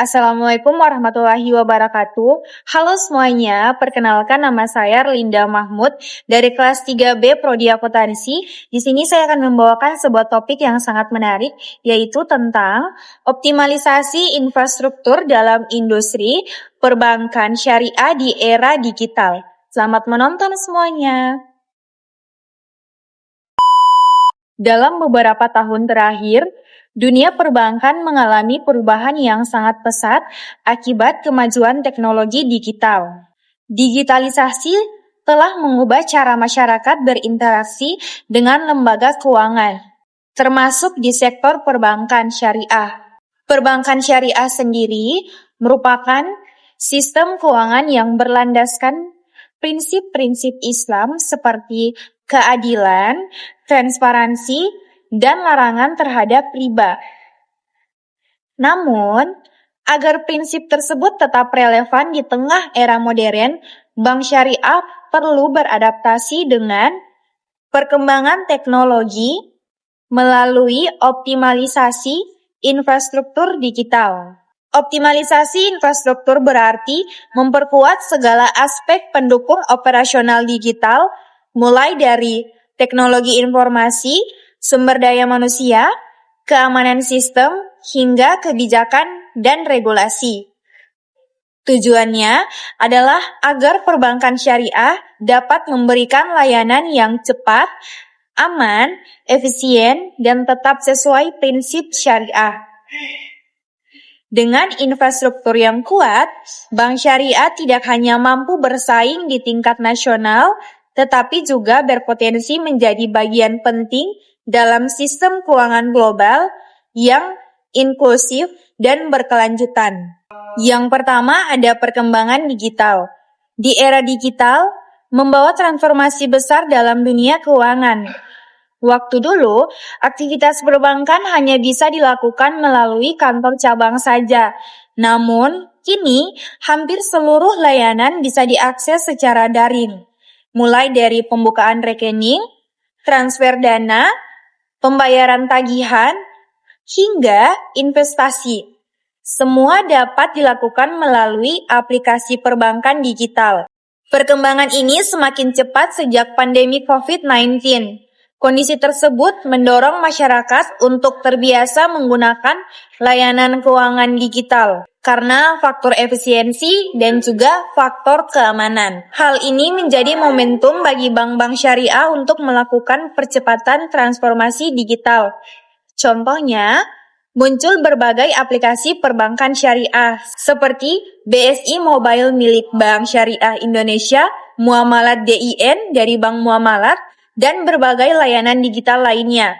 Assalamualaikum warahmatullahi wabarakatuh. Halo semuanya, perkenalkan nama saya Linda Mahmud dari kelas 3B Prodi Akuntansi. Di sini saya akan membawakan sebuah topik yang sangat menarik, yaitu tentang optimalisasi infrastruktur dalam industri perbankan syariah di era digital. Selamat menonton semuanya. Dalam beberapa tahun terakhir, dunia perbankan mengalami perubahan yang sangat pesat akibat kemajuan teknologi digital. Digitalisasi telah mengubah cara masyarakat berinteraksi dengan lembaga keuangan, termasuk di sektor perbankan syariah. Perbankan syariah sendiri merupakan sistem keuangan yang berlandaskan prinsip-prinsip Islam seperti keadilan, transparansi, dan larangan terhadap riba. Namun, agar prinsip tersebut tetap relevan di tengah era modern, bank syariah perlu beradaptasi dengan perkembangan teknologi melalui optimalisasi infrastruktur digital. Optimalisasi infrastruktur berarti memperkuat segala aspek pendukung operasional digital, mulai dari teknologi informasi, sumber daya manusia, keamanan sistem, hingga kebijakan dan regulasi. Tujuannya adalah agar perbankan syariah dapat memberikan layanan yang cepat, aman, efisien, dan tetap sesuai prinsip syariah. Dengan infrastruktur yang kuat, bank syariah tidak hanya mampu bersaing di tingkat nasional, tetapi juga berpotensi menjadi bagian penting dalam sistem keuangan global yang inklusif dan berkelanjutan. Yang pertama ada perkembangan digital. Di era digital, membawa transformasi besar dalam dunia keuangan. Waktu dulu, aktivitas perbankan hanya bisa dilakukan melalui kantor cabang saja. Namun, kini hampir seluruh layanan bisa diakses secara daring. Mulai dari pembukaan rekening, transfer dana, pembayaran tagihan, hingga investasi. Semua dapat dilakukan melalui aplikasi perbankan digital. Perkembangan ini semakin cepat sejak pandemi COVID-19. Kondisi tersebut mendorong masyarakat untuk terbiasa menggunakan layanan keuangan digital karena faktor efisiensi dan juga faktor keamanan. Hal ini menjadi momentum bagi bank-bank syariah untuk melakukan percepatan transformasi digital. Contohnya, muncul berbagai aplikasi perbankan syariah seperti BSI Mobile milik Bank Syariah Indonesia, Muamalat DIN dari Bank Muamalat, dan berbagai layanan digital lainnya.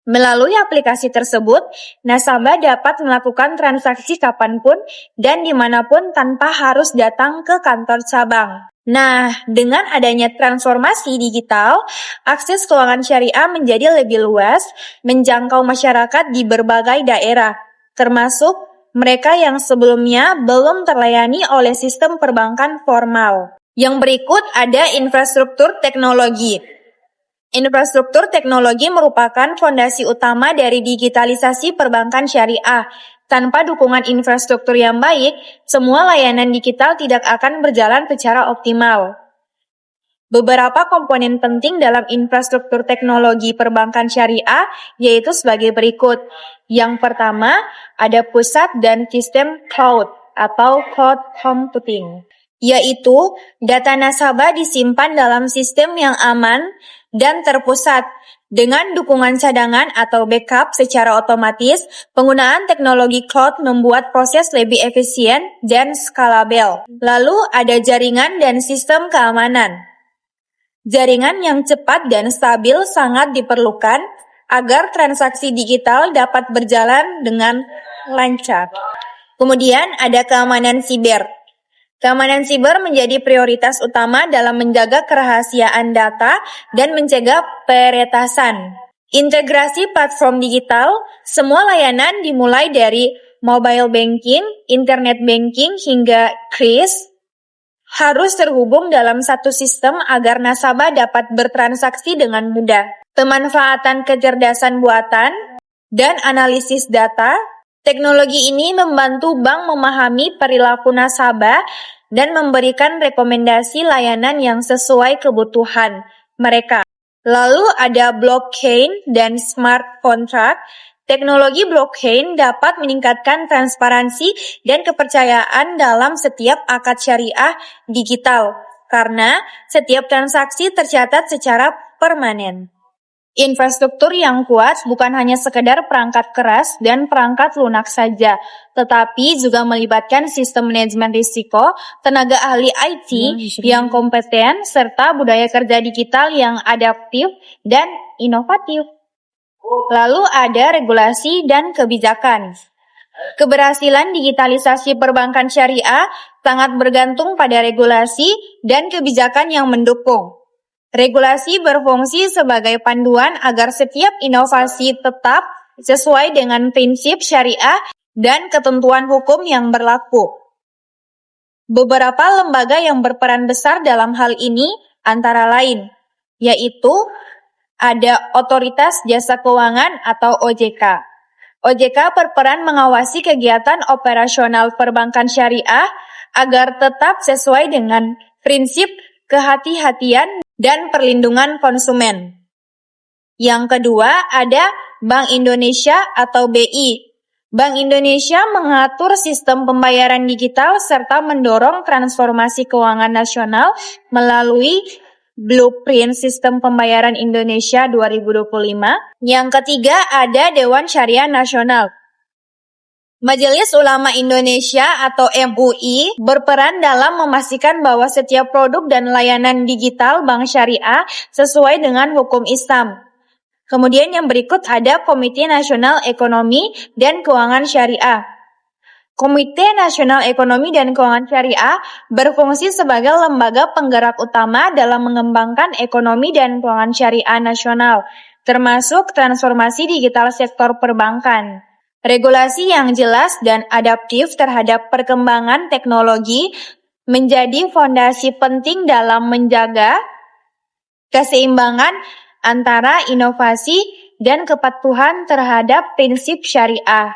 Melalui aplikasi tersebut, nasabah dapat melakukan transaksi kapanpun dan dimanapun tanpa harus datang ke kantor cabang. Nah, dengan adanya transformasi digital, akses keuangan syariah menjadi lebih luas, menjangkau masyarakat di berbagai daerah, termasuk mereka yang sebelumnya belum terlayani oleh sistem perbankan formal. Yang berikut ada infrastruktur teknologi. Infrastruktur teknologi merupakan fondasi utama dari digitalisasi perbankan syariah. Tanpa dukungan infrastruktur yang baik, semua layanan digital tidak akan berjalan secara optimal. Beberapa komponen penting dalam infrastruktur teknologi perbankan syariah yaitu sebagai berikut. Yang pertama, ada pusat dan sistem cloud atau cloud computing, yaitu data nasabah disimpan dalam sistem yang aman dan terpusat. Dengan dukungan cadangan atau backup secara otomatis, penggunaan teknologi cloud membuat proses lebih efisien dan skalabel. Lalu ada jaringan dan sistem keamanan. Jaringan yang cepat dan stabil sangat diperlukan agar transaksi digital dapat berjalan dengan lancar. Kemudian ada keamanan siber. Keamanan siber menjadi prioritas utama dalam menjaga kerahasiaan data dan mencegah peretasan. Integrasi platform digital, semua layanan dimulai dari mobile banking, internet banking, hingga kris, harus terhubung dalam satu sistem agar nasabah dapat bertransaksi dengan mudah. Pemanfaatan kecerdasan buatan dan analisis data Teknologi ini membantu bank memahami perilaku nasabah dan memberikan rekomendasi layanan yang sesuai kebutuhan mereka. Lalu ada blockchain dan smart contract. Teknologi blockchain dapat meningkatkan transparansi dan kepercayaan dalam setiap akad syariah digital, karena setiap transaksi tercatat secara permanen. Infrastruktur yang kuat bukan hanya sekedar perangkat keras dan perangkat lunak saja, tetapi juga melibatkan sistem manajemen risiko, tenaga ahli IT yang kompeten, serta budaya kerja digital yang adaptif dan inovatif. Lalu ada regulasi dan kebijakan. Keberhasilan digitalisasi perbankan syariah sangat bergantung pada regulasi dan kebijakan yang mendukung. Regulasi berfungsi sebagai panduan agar setiap inovasi tetap sesuai dengan prinsip syariah dan ketentuan hukum yang berlaku. Beberapa lembaga yang berperan besar dalam hal ini antara lain, yaitu ada Otoritas Jasa Keuangan atau OJK. OJK berperan mengawasi kegiatan operasional perbankan syariah agar tetap sesuai dengan prinsip kehati-hatian dan perlindungan konsumen. Yang kedua ada Bank Indonesia atau BI. Bank Indonesia mengatur sistem pembayaran digital serta mendorong transformasi keuangan nasional melalui Blueprint Sistem Pembayaran Indonesia 2025. Yang ketiga ada Dewan Syariah Nasional. Majelis Ulama Indonesia atau MUI berperan dalam memastikan bahwa setiap produk dan layanan digital bank syariah sesuai dengan hukum Islam. Kemudian yang berikut ada Komite Nasional Ekonomi dan Keuangan Syariah. Komite Nasional Ekonomi dan Keuangan Syariah berfungsi sebagai lembaga penggerak utama dalam mengembangkan ekonomi dan keuangan syariah nasional, termasuk transformasi digital sektor perbankan. Regulasi yang jelas dan adaptif terhadap perkembangan teknologi menjadi fondasi penting dalam menjaga keseimbangan antara inovasi dan kepatuhan terhadap prinsip syariah.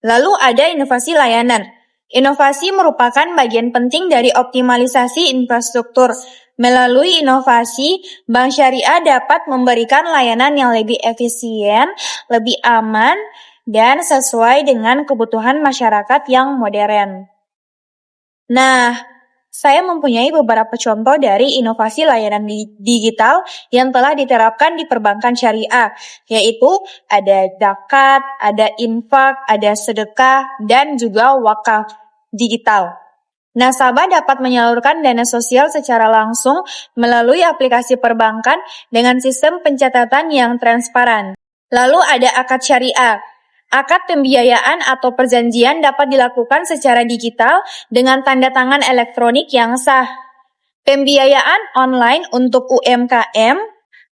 Lalu ada inovasi layanan. Inovasi merupakan bagian penting dari optimalisasi infrastruktur. Melalui inovasi, bank syariah dapat memberikan layanan yang lebih efisien, lebih aman, dan sesuai dengan kebutuhan masyarakat yang modern. Nah, saya mempunyai beberapa contoh dari inovasi layanan digital yang telah diterapkan di perbankan syariah, yaitu ada zakat, ada infak, ada sedekah, dan juga wakaf digital. Nasabah dapat menyalurkan dana sosial secara langsung melalui aplikasi perbankan dengan sistem pencatatan yang transparan. Lalu ada akad syariah. Akad pembiayaan atau perjanjian dapat dilakukan secara digital dengan tanda tangan elektronik yang sah. Pembiayaan online untuk UMKM,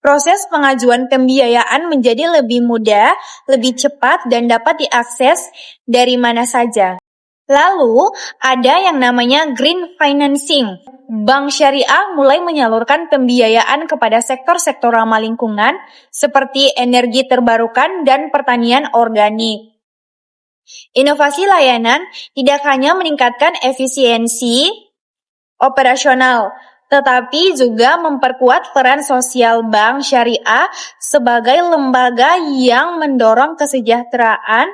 proses pengajuan pembiayaan menjadi lebih mudah, lebih cepat, dan dapat diakses dari mana saja. Lalu, ada yang namanya green financing. Bank syariah mulai menyalurkan pembiayaan kepada sektor-sektor ramah lingkungan seperti energi terbarukan dan pertanian organik. Inovasi layanan tidak hanya meningkatkan efisiensi operasional, tetapi juga memperkuat peran sosial bank syariah sebagai lembaga yang mendorong kesejahteraan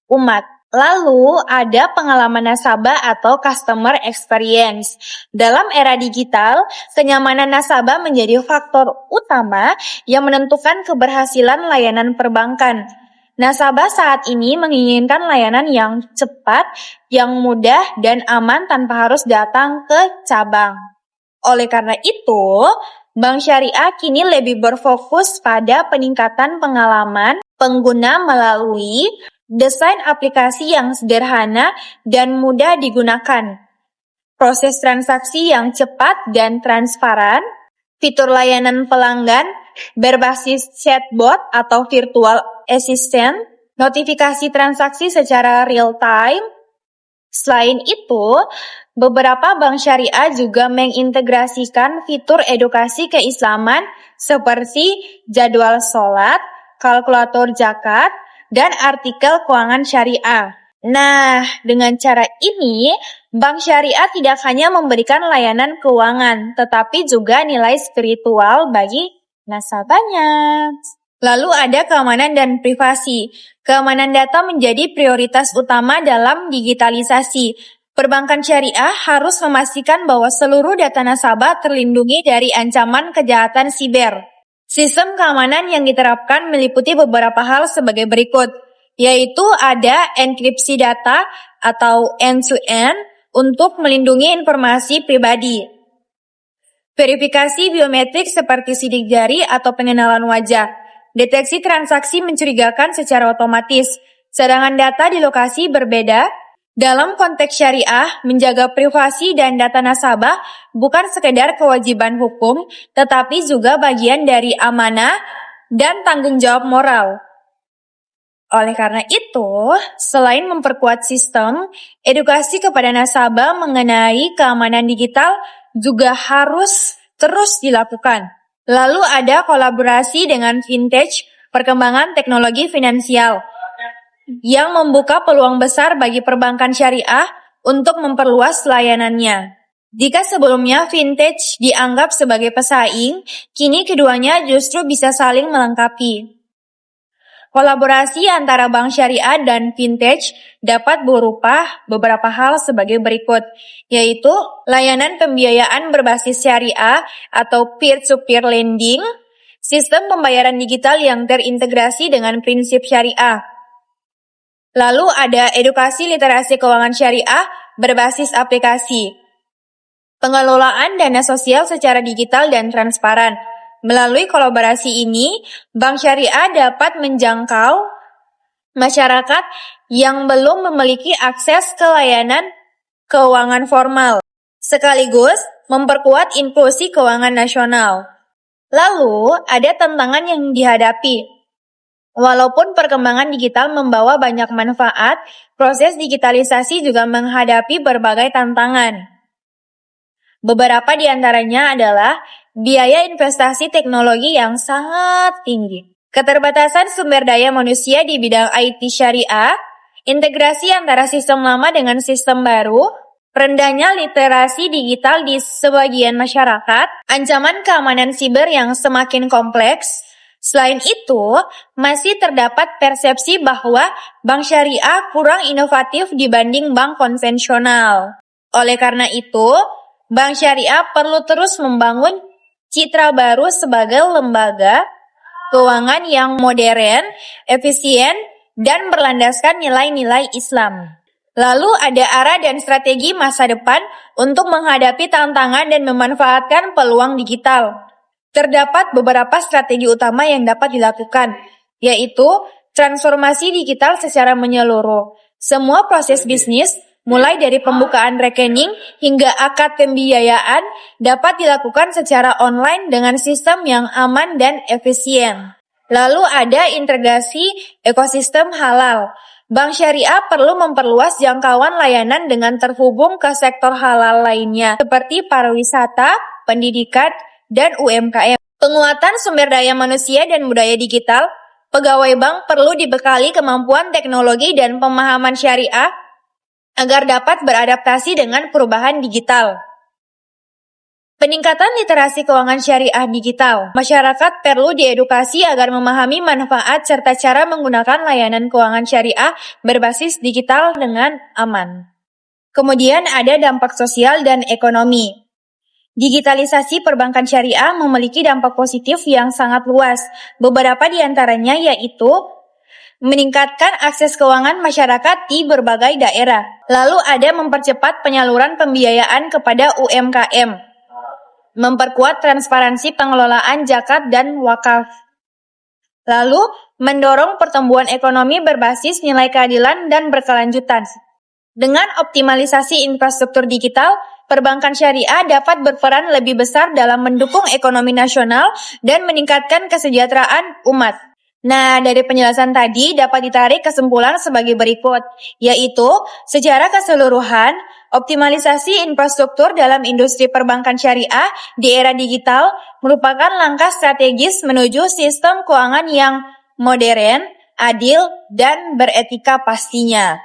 umat. Lalu ada pengalaman nasabah atau customer experience. Dalam era digital, kenyamanan nasabah menjadi faktor utama yang menentukan keberhasilan layanan perbankan. Nasabah saat ini menginginkan layanan yang cepat, yang mudah, dan aman tanpa harus datang ke cabang. Oleh karena itu, Bank Syariah kini lebih berfokus pada peningkatan pengalaman pengguna melalui desain aplikasi yang sederhana dan mudah digunakan, proses transaksi yang cepat dan transparan, fitur layanan pelanggan berbasis chatbot atau virtual assistant, notifikasi transaksi secara real-time. Selain itu, beberapa bank syariah juga mengintegrasikan fitur edukasi keislaman seperti jadwal sholat, kalkulator zakat, dan artikel keuangan syariah. Nah, dengan cara ini, bank syariah tidak hanya memberikan layanan keuangan, tetapi juga nilai spiritual bagi nasabahnya. Lalu ada keamanan dan privasi. Keamanan data menjadi prioritas utama dalam digitalisasi. Perbankan syariah harus memastikan bahwa seluruh data nasabah terlindungi dari ancaman kejahatan siber. Sistem keamanan yang diterapkan meliputi beberapa hal sebagai berikut, yaitu ada enkripsi data atau end-to-end untuk melindungi informasi pribadi. Verifikasi biometrik seperti sidik jari atau pengenalan wajah. Deteksi transaksi mencurigakan secara otomatis, sedangkan data di lokasi berbeda. Dalam konteks syariah, menjaga privasi dan data nasabah bukan sekedar kewajiban hukum, tetapi juga bagian dari amanah dan tanggung jawab moral. Oleh karena itu, selain memperkuat sistem, edukasi kepada nasabah mengenai keamanan digital juga harus terus dilakukan. Lalu ada kolaborasi dengan fintech, perkembangan teknologi finansial, yang membuka peluang besar bagi perbankan syariah untuk memperluas layanannya. Jika sebelumnya fintech dianggap sebagai pesaing, kini keduanya justru bisa saling melengkapi. Kolaborasi antara bank syariah dan fintech dapat berupa beberapa hal sebagai berikut, yaitu layanan pembiayaan berbasis syariah atau peer-to-peer lending, sistem pembayaran digital yang terintegrasi dengan prinsip syariah. Lalu ada edukasi literasi keuangan syariah berbasis aplikasi. Pengelolaan dana sosial secara digital dan transparan. Melalui kolaborasi ini, bank syariah dapat menjangkau masyarakat yang belum memiliki akses ke layanan keuangan formal, sekaligus memperkuat inklusi keuangan nasional. Lalu, ada tantangan yang dihadapi. Walaupun perkembangan digital membawa banyak manfaat, proses digitalisasi juga menghadapi berbagai tantangan. Beberapa di antaranya adalah biaya investasi teknologi yang sangat tinggi, keterbatasan sumber daya manusia di bidang IT syariah, integrasi antara sistem lama dengan sistem baru, rendahnya literasi digital di sebagian masyarakat, ancaman keamanan siber yang semakin kompleks. Selain itu, masih terdapat persepsi bahwa bank syariah kurang inovatif dibanding bank konvensional. Oleh karena itu, bank syariah perlu terus membangun citra baru sebagai lembaga keuangan yang modern, efisien, dan berlandaskan nilai-nilai Islam. Lalu ada arah dan strategi masa depan untuk menghadapi tantangan dan memanfaatkan peluang digital. Terdapat beberapa strategi utama yang dapat dilakukan, yaitu transformasi digital secara menyeluruh. Semua proses bisnis, mulai dari pembukaan rekening hingga akad pembiayaan, dapat dilakukan secara online dengan sistem yang aman dan efisien. Lalu ada integrasi ekosistem halal. Bank syariah perlu memperluas jangkauan layanan dengan terhubung ke sektor halal lainnya, seperti pariwisata, pendidikan, dan UMKM. Penguatan sumber daya manusia dan budaya digital, pegawai bank perlu dibekali kemampuan teknologi dan pemahaman syariah agar dapat beradaptasi dengan perubahan digital. Peningkatan literasi keuangan syariah digital. Masyarakat perlu diedukasi agar memahami manfaat serta cara menggunakan layanan keuangan syariah berbasis digital dengan aman. Kemudian ada dampak sosial dan ekonomi. Digitalisasi perbankan syariah memiliki dampak positif yang sangat luas. Beberapa di antaranya yaitu meningkatkan akses keuangan masyarakat di berbagai daerah. Lalu ada mempercepat penyaluran pembiayaan kepada UMKM. Memperkuat transparansi pengelolaan zakat dan wakaf. Lalu mendorong pertumbuhan ekonomi berbasis nilai keadilan dan berkelanjutan. Dengan optimalisasi infrastruktur digital, perbankan syariah dapat berperan lebih besar dalam mendukung ekonomi nasional dan meningkatkan kesejahteraan umat. Nah, dari penjelasan tadi dapat ditarik kesimpulan sebagai berikut, yaitu secara keseluruhan, optimalisasi infrastruktur dalam industri perbankan syariah di era digital merupakan langkah strategis menuju sistem keuangan yang modern, adil, dan beretika pastinya.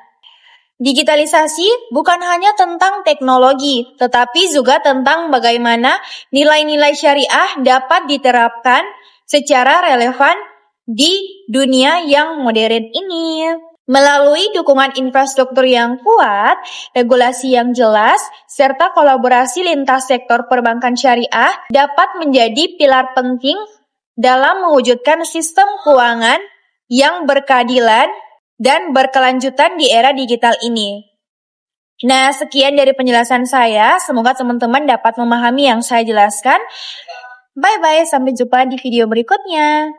Digitalisasi bukan hanya tentang teknologi, tetapi juga tentang bagaimana nilai-nilai syariah dapat diterapkan secara relevan di dunia yang modern ini. Melalui dukungan infrastruktur yang kuat, regulasi yang jelas, serta kolaborasi lintas sektor perbankan syariah dapat menjadi pilar penting dalam mewujudkan sistem keuangan yang berkeadilan dan berkelanjutan di era digital ini. Nah, sekian dari penjelasan saya. Semoga teman-teman dapat memahami yang saya jelaskan. Bye-bye, sampai jumpa di video berikutnya.